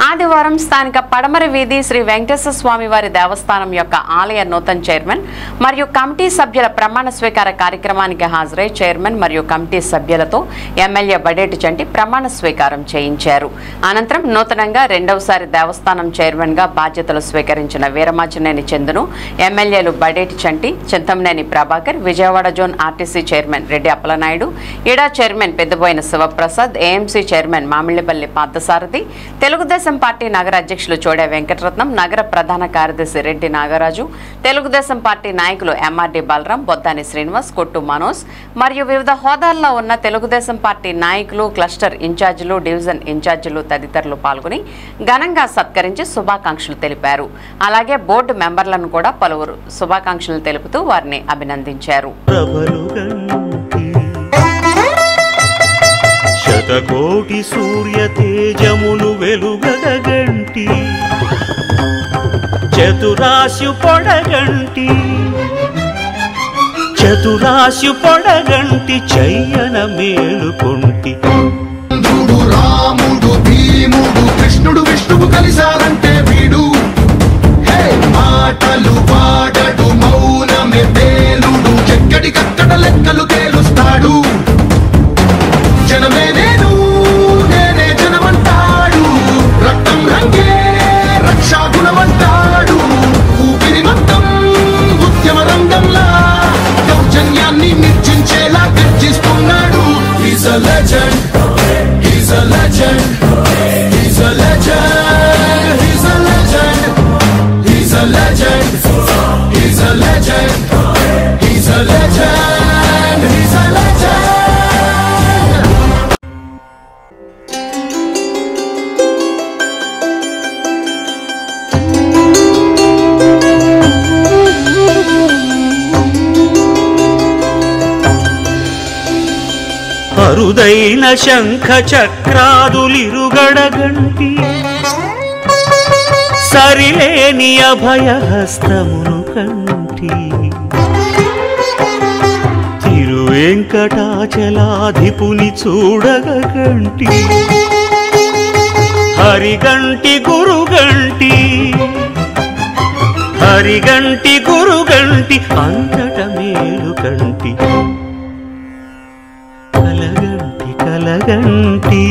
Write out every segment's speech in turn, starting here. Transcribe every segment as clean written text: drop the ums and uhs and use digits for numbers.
ఆదివారం స్థానిక పడమరి వీధి శ్రీ వెంకటేశ్వర స్వామి వారి దేవస్థానం యొక్క ఆలయ నూతన చైర్మన్ మరియు కమిటీ సభ్యుల ప్రమాణ స్వీకార కార్యక్రమానికి హాజరై చైర్మన్ మరియు కమిటీ సభ్యులతో ఎమ్మెల్యే బడేటి చంటి ప్రమాణ స్వీకారం చేయించారు. అనంతరం నూతనంగా రెండవసారి దేవస్థానం చైర్మన్ గా బాధ్యతలు స్వీకరించిన వీరమాచినేని చందును ఎమ్మెల్యేలు Badeti Chanti, Chintamaneni Prabhakar, Vijayawada zone RTC chairman Reddy Appalanaidu, ఇడా chairman Peddaboina Sivaprasad, AMC chairman Mamillapalli Parthasarathi, Telugu Desam party నగర అధ్యక్షులు చోడే వెంకటరత్నం, నగర ప్రధాన కార్యదర్శి రెడ్డి నాగరాజు, తెలుగుదేశం పార్టీ నాయకులు ఎంఆర్డి బలరాం, బొద్దాని శ్రీనివాస్, కొట్టు మనోజ్ మరియు వివిధ హోదాల్లో ఉన్న తెలుగుదేశం పార్టీ నాయకులు, క్లస్టర్ ఇన్ఛార్జీలు, డివిజన్ ఇన్ఛార్జీలు తదితరులు పాల్గొని ఘనంగా సత్కరించి శుభాకాంక్షలు తెలిపారు. అలాగే బోర్డు మెంబర్లను కూడా పలువురు శుభాకాంక్షలు తెలుపుతూ వారిని అభినందించారు. శతకోటి సూర్య తేజములు వెలుగగంటి చతురాశు పొడగంటి చయ్యన మేలుకొంటి. రాముడు భీముడు కృష్ణుడు విష్ణువు కలిసారంటే వీడు మాటలు పాడడు మౌనమే తేలుడు ఎక్కడికక్కడ లెక్కలు తేలుస్తాడు. జనమే నేను నేనే జనమంటాడు, రక్తం రంగే రక్షాగుణమంటాడు, ఊపిరి మొత్తం ఉద్యమ రంగంలా దౌర్జన్యాన్ని నిర్జించేలా గర్జిస్తున్నాడు. He's a legend, he's a legend, he's a legend, he's a legend, he's a legend, he's a legend, he's a legend, he's a legend. అరుదైన శంఖ చక్రాదులిరుగడగంటి సరిలేని అభయహస్తమును కంటి. తిరువెంకటాచలాధిపుని చూడగంటి హరిగంటి గురుగంటి అంతట మేలు కంటి. కలగంటి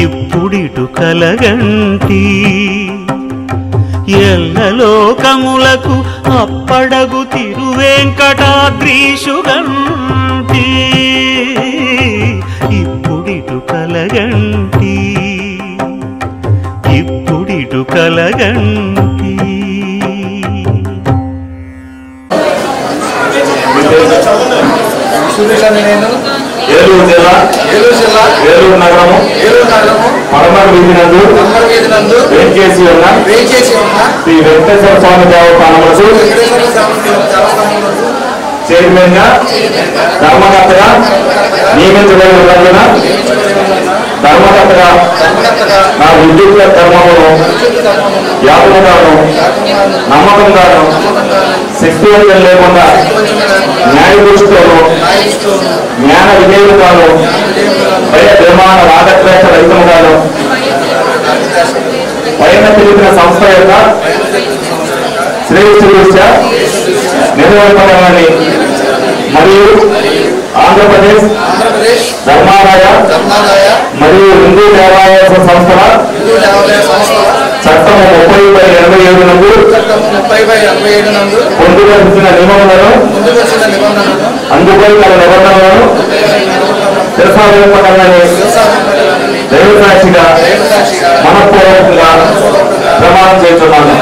ఇప్పుడిటు కలగంటి ఎల్లలోకములకు అప్పడగు తిరువెంకటాద్రీషుగంటి. ఇప్పుడిటు కలగంటి ఏలూరు జిల్లా ఏలూరు నగరము పడమర వీధి నందు వేంచేసి ఉన్న శ్రీ వెంకటేశ్వర స్వామి దేవస్థానములకు చైర్మన్ గా ధర్మకర్తగా నియమించబడిన ధర్మకర్తగా నా విద్యుత్ ధర్మమును వ్యాపకంగాను నమ్మకంగాను శక్తివంతం లేకుండా న్యాయ దృష్టితోనూ జ్ఞాన విజయులుగాను భయ నిర్మాణ రాగద్వేష రహితముగాను పైన తెలిపిన సంస్థ యొక్క శ్రేయస్సుదృష్ట్యా నిర్వహింపబడాలని మరియు ఆంధ్రప్రదేశ్ ధర్మాదాయ మరియు హిందూ దేవాలయ సంస్థల చట్టం 30/87 నందు పొందుపరిచిన నియమములను అందుపై గల నిబంధనలను శిరసావహింపడాలని దైవసాక్షిగా మనఃపూర్వకంగా ప్రమాణం చేస్తున్నాను.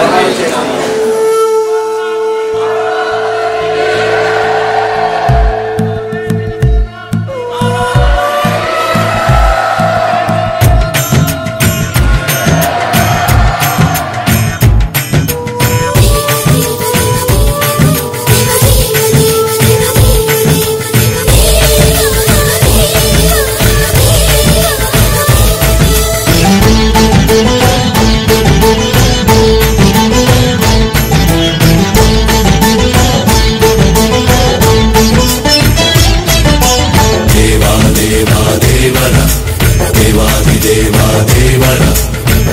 దేవరా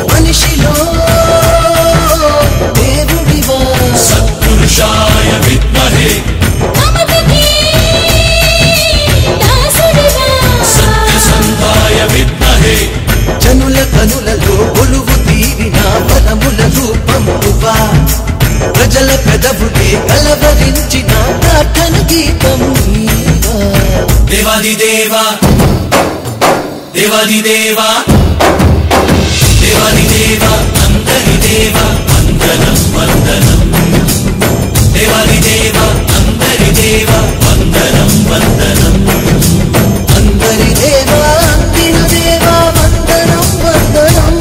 మనిషిలో దేవుడివా సత్పురుషాయ విద్మహే సత్యసంధాయ విద్మహే జనుల కనులలో కొలువు తీరిన బలముల రూపమువా ప్రజల పెదవులే కలవరించిన ప్రార్థన గీతం నీవా దేవాదిదేవా దేవాదిదేవా దేవాదిదేవా అందరిదేవా వందనం వందనం దేవాదిదేవా అందరిదేవా వందనం వందనం అందరి దేవా అందిన దేవా వందనం వందనం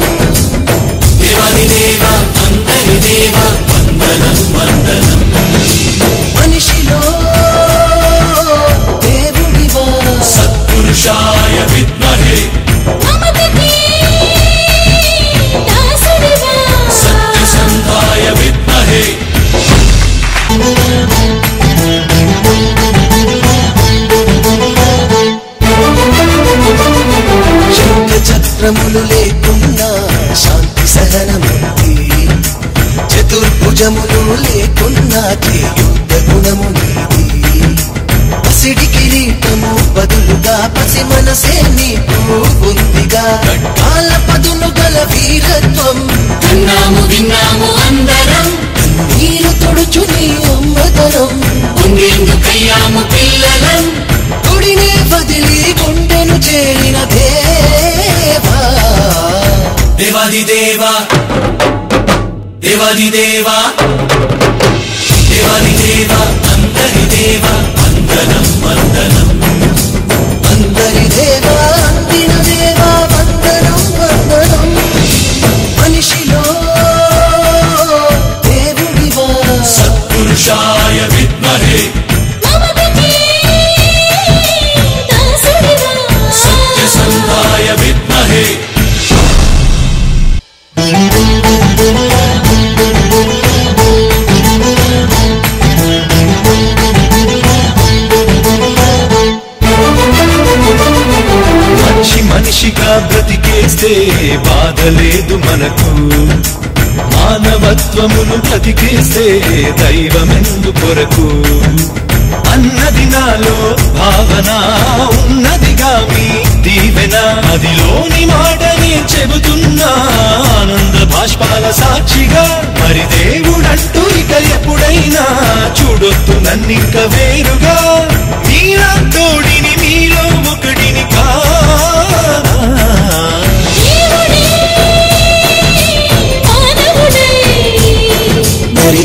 దేవాదిదేవా అందరిదేవా వందనం వందనం మనిషిలో దేవుడివా సత్పురుషాయ విద్మహే సత్యసంధాయ విద్మహే శంఖ చక్రములు లేకున్నా శాంతి సహనముంది చతుర్భుజములు లేకున్నా యుద్ధ గుణము నీది పసిడి కిరీటము బదులుగా పసి మనసే నీకు ఉందిగా కాల పదును గల వీరత్వం విన్నాము విన్నాము అందరం నీరు తొడుచు నీ అమ్మతనం పొంగేందుకయ్యాము పిల్లలం గుడిని వదిలి గుండెను చేరిన దేవా దేవాదిదేవా దేవాదిదేవా దేవాదిదేవా అందరిదేవా వందనం వందనం అందరి దేవా అందిన దేవా వందనం వందనం మనిషిలో దేవుడివా సత్పురుషాయ విద్మహే సత్యసంధాయ విద్మహే మనిషి మనిషిగా బ్రతికేస్తే బాధ లేదు మనకు మానవత్వమును బ్రతికేస్తే దైవమెందు కొరకు అన్నది నాలో భావన ఉన్నదిగా మీ దీవెన అదిలోని మాటని చెబుతున్నా ఆనంద బాష్పాల సాక్షిగా మరి దేవుడంటూ ఇక ఎప్పుడైనా చూడొద్దు నన్నింక వేరుగా మీరా తోడిని మీలో ఒకడిని మరి